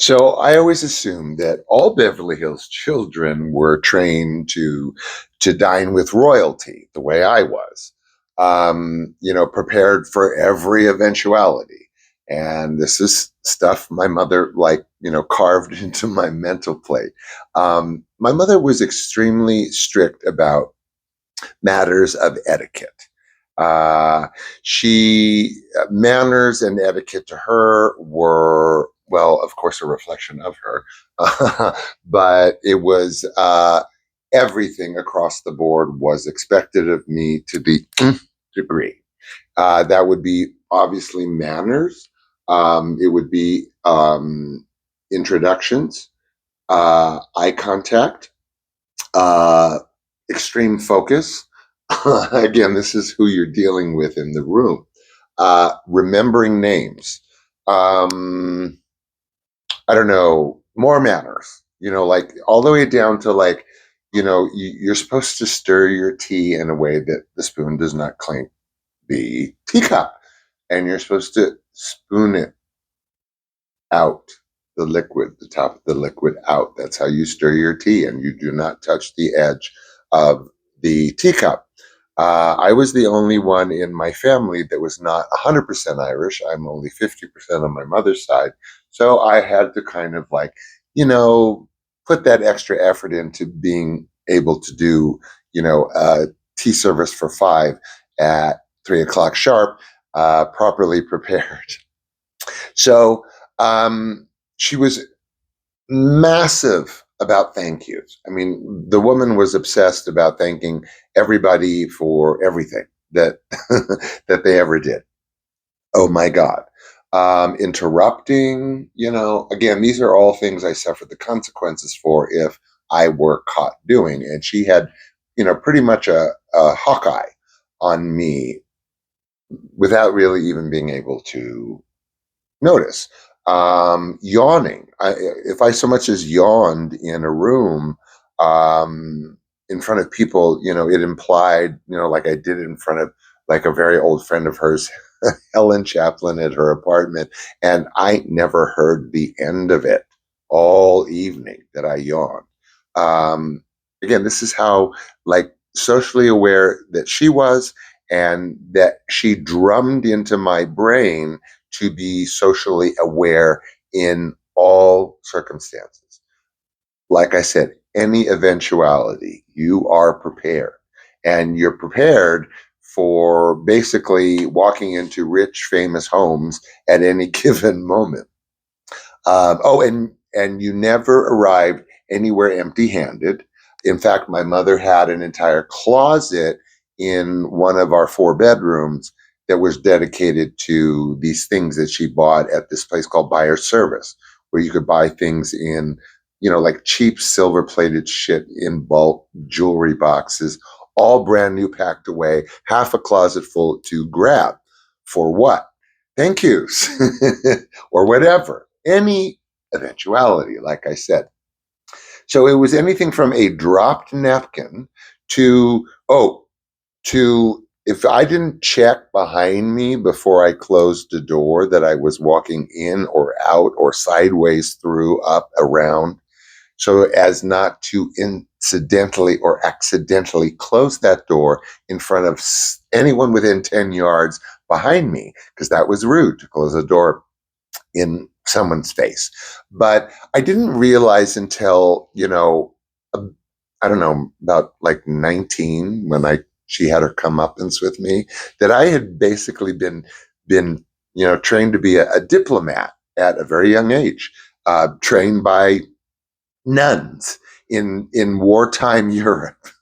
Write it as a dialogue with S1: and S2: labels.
S1: So I always assumed that all Beverly Hills children were trained to dine with royalty, the way I was. Prepared for every eventuality. And this is stuff my mother carved into my mental plate. My mother was extremely strict about matters of etiquette. She Manners and etiquette to her were, well, of course, a reflection of her, but it was everything across the board was expected of me to the degree. That would be obviously manners. It would be introductions, eye contact, uh, extreme focus. Again, this is who you're dealing with in the room. Remembering names. Um, I don't know, more manners, like all the way down to you're supposed to stir your tea in a way that the spoon does not clink the teacup. And you're supposed to spoon it out, the top of the liquid out. That's how you stir your tea, and you do not touch the edge of the teacup. I was the only one in my family that was not 100% Irish. I'm only 50% on my mother's side. So I had to kind of you know, put that extra effort into being able to do, tea service for five at 3 o'clock sharp, properly prepared. So she was massive about thank yous. I mean, the woman was obsessed about thanking everybody for everything that that they ever did. Oh my God. Interrupting, again, these are all things I suffered the consequences for if I were caught doing. And she had, pretty much a hawkeye on me without really even being able to notice. Yawning. If I so much as yawned in a room in front of people, it implied, like I did in front of like a very old friend of hers, Helen Chaplin, at her apartment, and I never heard the end of it all evening that I yawned. Again, this is how socially aware that she was, and that she drummed into my brain to be socially aware in all circumstances. Like I said, any eventuality, you are prepared. And you're prepared for basically walking into rich, famous homes at any given moment. And you never arrived anywhere empty-handed. In fact, my mother had an entire closet in one of our four bedrooms that was dedicated to these things that she bought at this place called Buyer Service, where you could buy things in, like cheap silver-plated shit in bulk jewelry boxes, all brand new, packed away, half a closet full to grab. For what? Thank yous or whatever. Any eventuality, like I said. So it was anything from a dropped napkin to, if I didn't check behind me before I closed the door that I was walking in or out or sideways through, up, around, so as not to incidentally or accidentally close that door in front of anyone within 10 yards behind me, because that was rude to close a door in someone's face. But I didn't realize until, I don't know, about like 19, when she had her comeuppance with me, that I had basically been trained to be a diplomat at a very young age, trained by nuns in wartime Europe.